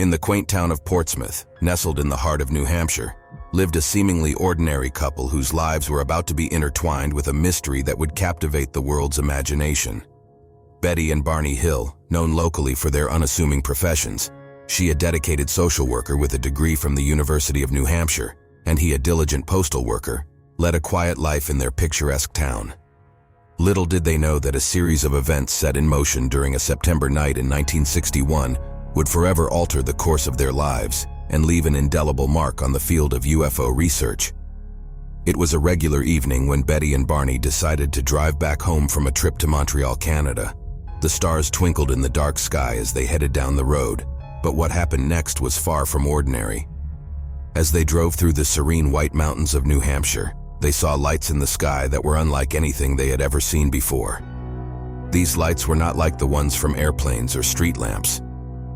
In the quaint town of Portsmouth, nestled in the heart of New Hampshire, lived a seemingly ordinary couple whose lives were about to be intertwined with a mystery that would captivate the world's imagination. Betty and Barney Hill, known locally for their unassuming professions, she a dedicated social worker with a degree from the University of New Hampshire, and he a diligent postal worker, led a quiet life in their picturesque town. Little did they know that a series of events set in motion during a September night in 1961 would forever alter the course of their lives and leave an indelible mark on the field of UFO research. It was a regular evening when Betty and Barney decided to drive back home from a trip to Montreal, Canada. The stars twinkled in the dark sky as they headed down the road, but what happened next was far from ordinary. As they drove through the serene white mountains of New Hampshire, they saw lights in the sky that were unlike anything they had ever seen before. These lights were not like the ones from airplanes or street lamps.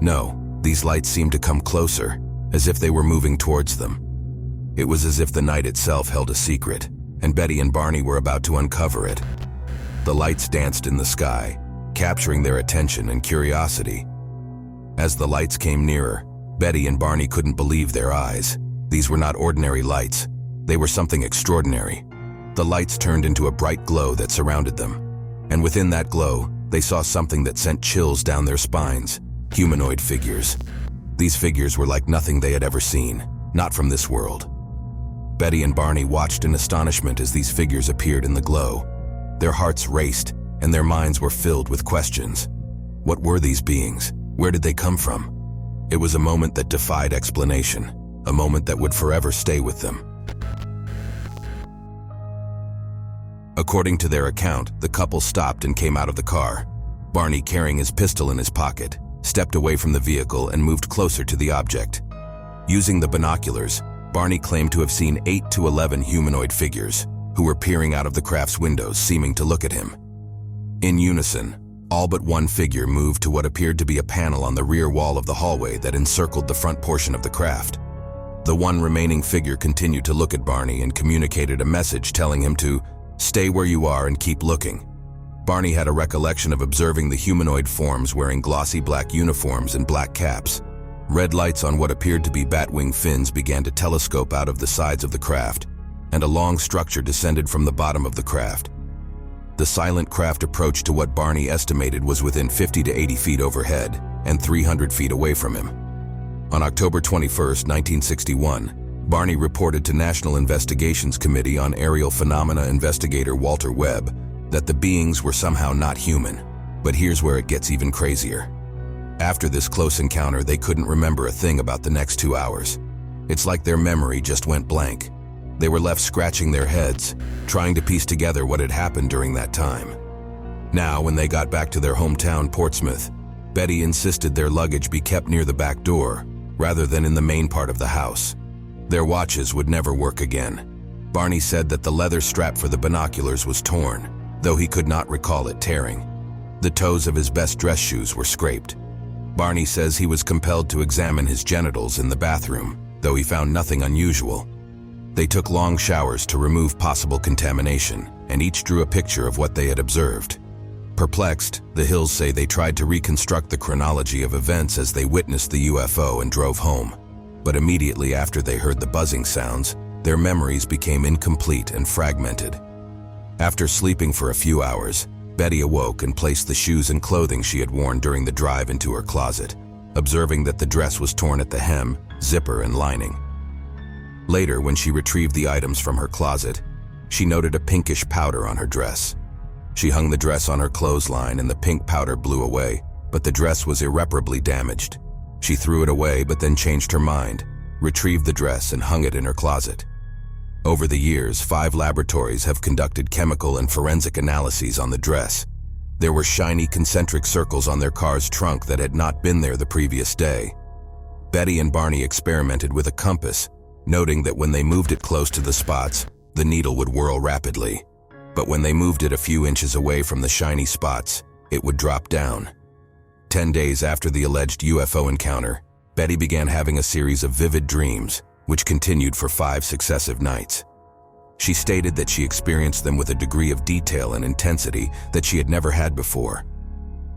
No, these lights seemed to come closer, as if they were moving towards them. It was as if the night itself held a secret, and Betty and Barney were about to uncover it. The lights danced in the sky, capturing their attention and curiosity. As the lights came nearer, Betty and Barney couldn't believe their eyes. These were not ordinary lights. They were something extraordinary. The lights turned into a bright glow that surrounded them, and within that glow, they saw something that sent chills down their spines: humanoid figures. These figures were like nothing they had ever seen, not from this world. Betty and Barney watched in astonishment as these figures appeared in the glow. Their hearts raced, and their minds were filled with questions. What were these beings? Where did they come from? It was a moment that defied explanation, a moment that would forever stay with them. According to their account, the couple stopped and came out of the car. Barney, carrying his pistol in his pocket, stepped away from the vehicle and moved closer to the object. Using the binoculars, Barney claimed to have seen 8 to 11 humanoid figures, who were peering out of the craft's windows, seeming to look at him. In unison, all but one figure moved to what appeared to be a panel on the rear wall of the hallway that encircled the front portion of the craft. The one remaining figure continued to look at Barney and communicated a message telling him to stay where you are and keep looking. Barney had a recollection of observing the humanoid forms wearing glossy black uniforms and black caps. Red lights on what appeared to be bat-wing fins began to telescope out of the sides of the craft, and a long structure descended from the bottom of the craft. The silent craft approached to what Barney estimated was within 50 to 80 feet overhead and 300 feet away from him. On October 21, 1961, Barney reported to National Investigations Committee on Aerial Phenomena investigator Walter Webb that the beings were somehow not human. But here's where it gets even crazier. After this close encounter, they couldn't remember a thing about the next 2 hours. It's like their memory just went blank. They were left scratching their heads, trying to piece together what had happened during that time. Now, when they got back to their hometown, Portsmouth, Betty insisted their luggage be kept near the back door, rather than in the main part of the house. Their watches would never work again. Barney said that the leather strap for the binoculars was torn, though he could not recall it tearing. The toes of his best dress shoes were scraped. Barney says he was compelled to examine his genitals in the bathroom, though he found nothing unusual. They took long showers to remove possible contamination, and each drew a picture of what they had observed. Perplexed, the Hills say they tried to reconstruct the chronology of events as they witnessed the UFO and drove home. But immediately after they heard the buzzing sounds, their memories became incomplete and fragmented. After sleeping for a few hours, Betty awoke and placed the shoes and clothing she had worn during the drive into her closet, observing that the dress was torn at the hem, zipper, and lining. Later, when she retrieved the items from her closet, she noted a pinkish powder on her dress. She hung the dress on her clothesline and the pink powder blew away, but the dress was irreparably damaged. She threw it away but then changed her mind, retrieved the dress and hung it in her closet. Over the years, 5 laboratories have conducted chemical and forensic analyses on the dress. There were shiny concentric circles on their car's trunk that had not been there the previous day. Betty and Barney experimented with a compass, noting that when they moved it close to the spots, the needle would whirl rapidly. But when they moved it a few inches away from the shiny spots, it would drop down. 10 days after the alleged UFO encounter, Betty began having a series of vivid dreams, which continued for 5 successive nights. She stated that she experienced them with a degree of detail and intensity that she had never had before.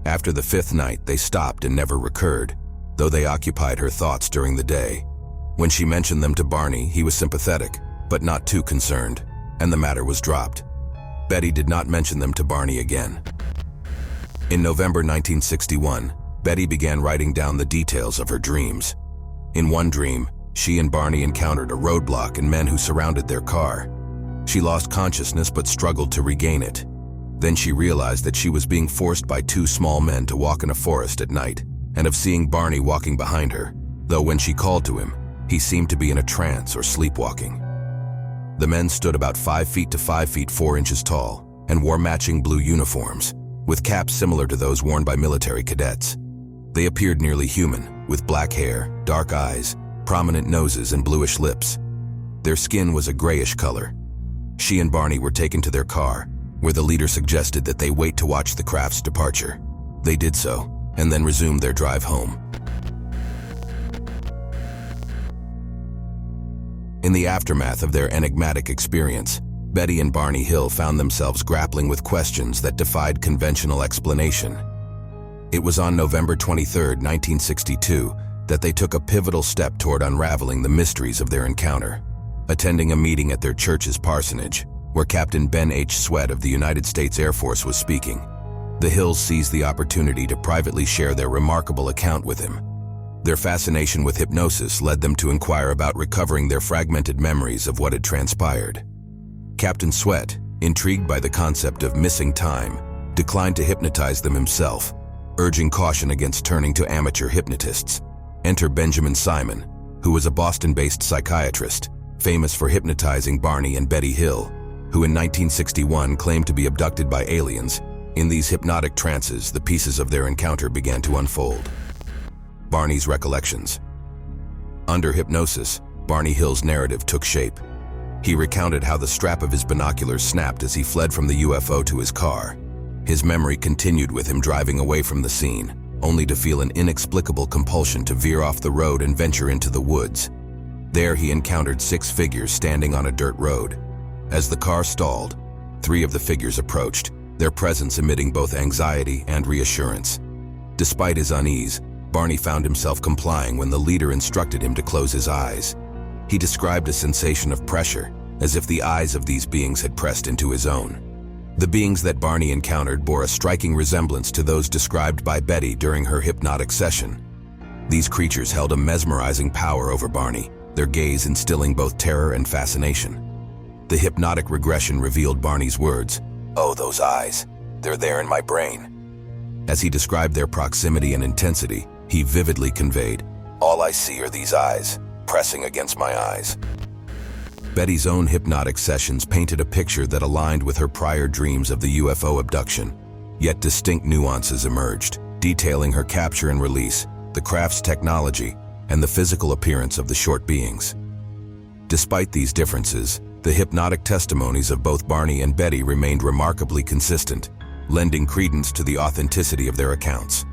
After the 5th night, they stopped and never recurred. though they occupied her thoughts during the day. When she mentioned them to Barney, he was sympathetic, but not too concerned, and the matter was dropped. Betty did not mention them to Barney again. In November 1961, Betty began writing down the details of her dreams. In one dream, she and Barney encountered a roadblock and men who surrounded their car. She lost consciousness but struggled to regain it. Then she realized that she was being forced by two small men to walk in a forest at night, and of seeing Barney walking behind her, though when she called to him, he seemed to be in a trance or sleepwalking. The men stood about 5 feet to 5 feet 4 inches tall and wore matching blue uniforms, with caps similar to those worn by military cadets. They appeared nearly human, with black hair, dark eyes, prominent noses, and bluish lips. Their skin was a grayish color. She and Barney were taken to their car, where the leader suggested that they wait to watch the craft's departure. They did so, and then resumed their drive home. In the aftermath of their enigmatic experience, Betty and Barney Hill found themselves grappling with questions that defied conventional explanation. It was on November 23, 1962, that they took a pivotal step toward unraveling the mysteries of their encounter. Attending a meeting at their church's parsonage, where Captain Ben H. Sweat of the United States Air Force was speaking, the Hills seized the opportunity to privately share their remarkable account with him. Their fascination with hypnosis led them to inquire about recovering their fragmented memories of what had transpired. Captain Sweat, intrigued by the concept of missing time, declined to hypnotize them himself, urging caution against turning to amateur hypnotists. Enter Benjamin Simon, who was a Boston-based psychiatrist, famous for hypnotizing Barney and Betty Hill, who in 1961 claimed to be abducted by aliens. In these hypnotic trances, the pieces of their encounter began to unfold. Barney's recollections. Under hypnosis, Barney Hill's narrative took shape. He recounted how the strap of his binoculars snapped as he fled from the UFO to his car. His memory continued with him driving away from the scene, only to feel an inexplicable compulsion to veer off the road and venture into the woods. There he encountered 6 figures standing on a dirt road. As the car stalled, 3 of the figures approached, their presence emitting both anxiety and reassurance. Despite his unease, Barney found himself complying when the leader instructed him to close his eyes. He described a sensation of pressure, as if the eyes of these beings had pressed into his own. The beings that Barney encountered bore a striking resemblance to those described by Betty during her hypnotic session. These creatures held a mesmerizing power over Barney, their gaze instilling both terror and fascination. The hypnotic regression revealed Barney's words, "Oh, those eyes, they're there in my brain." As he described their proximity and intensity, he vividly conveyed, "All I see are these eyes, pressing against my eyes." Betty's own hypnotic sessions painted a picture that aligned with her prior dreams of the UFO abduction, yet distinct nuances emerged, detailing her capture and release, the craft's technology, and the physical appearance of the short beings. Despite these differences, the hypnotic testimonies of both Barney and Betty remained remarkably consistent, lending credence to the authenticity of their accounts.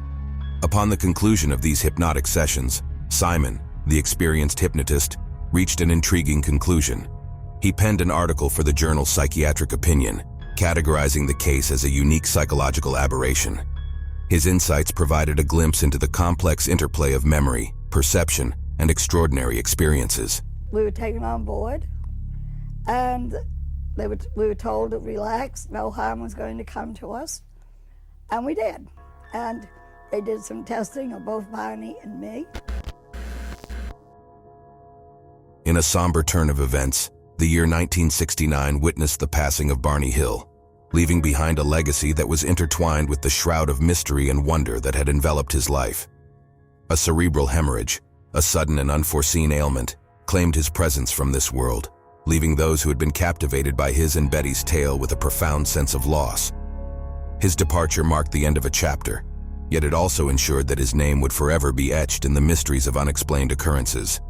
Upon the conclusion of these hypnotic sessions, Simon, the experienced hypnotist, reached an intriguing conclusion. He penned an article for the journal Psychiatric Opinion, categorizing the case as a unique psychological aberration. His insights provided a glimpse into the complex interplay of memory, perception, and extraordinary experiences. We were taken on board, and we were told to relax, no harm was going to come to us, and we did. And they did some testing of both Barney and me. In a somber turn of events, the year 1969 witnessed the passing of Barney Hill, leaving behind a legacy that was intertwined with the shroud of mystery and wonder that had enveloped his life. A cerebral hemorrhage, a sudden and unforeseen ailment, claimed his presence from this world, leaving those who had been captivated by his and Betty's tale with a profound sense of loss. His departure marked the end of a chapter, yet it also ensured that his name would forever be etched in the mysteries of unexplained occurrences.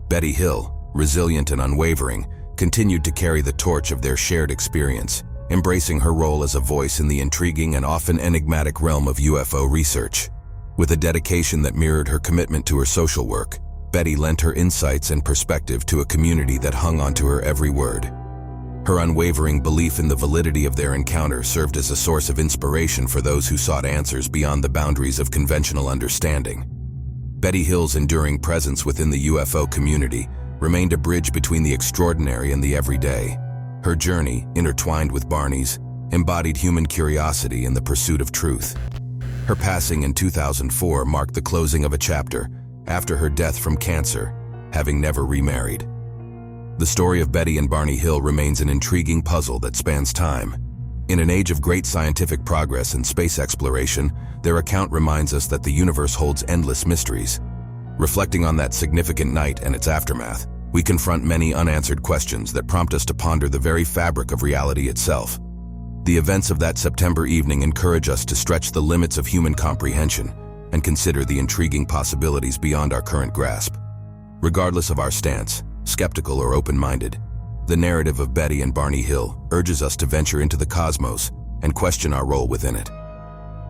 Betty Hill, resilient and unwavering, continued to carry the torch of their shared experience, embracing her role as a voice in the intriguing and often enigmatic realm of UFO research. With a dedication that mirrored her commitment to her social work, Betty lent her insights and perspective to a community that hung onto her every word. Her unwavering belief in the validity of their encounter served as a source of inspiration for those who sought answers beyond the boundaries of conventional understanding. Betty Hill's enduring presence within the UFO community remained a bridge between the extraordinary and the everyday. Her journey, intertwined with Barney's, embodied human curiosity and the pursuit of truth. Her passing in 2004 marked the closing of a chapter after her death from cancer, having never remarried. The story of Betty and Barney Hill remains an intriguing puzzle that spans time. In an age of great scientific progress and space exploration, their account reminds us that the universe holds endless mysteries. Reflecting on that significant night and its aftermath, we confront many unanswered questions that prompt us to ponder the very fabric of reality itself. The events of that September evening encourage us to stretch the limits of human comprehension and consider the intriguing possibilities beyond our current grasp. Regardless of our stance, skeptical or open-minded, the narrative of Betty and Barney Hill urges us to venture into the cosmos and question our role within it.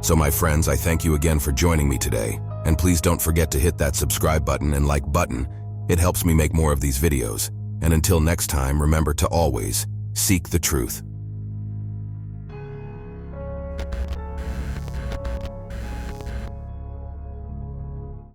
So my friends, I thank you again for joining me today, and please don't forget to hit that subscribe button and like button. It helps me make more of these videos. And until next time, remember to always seek the truth.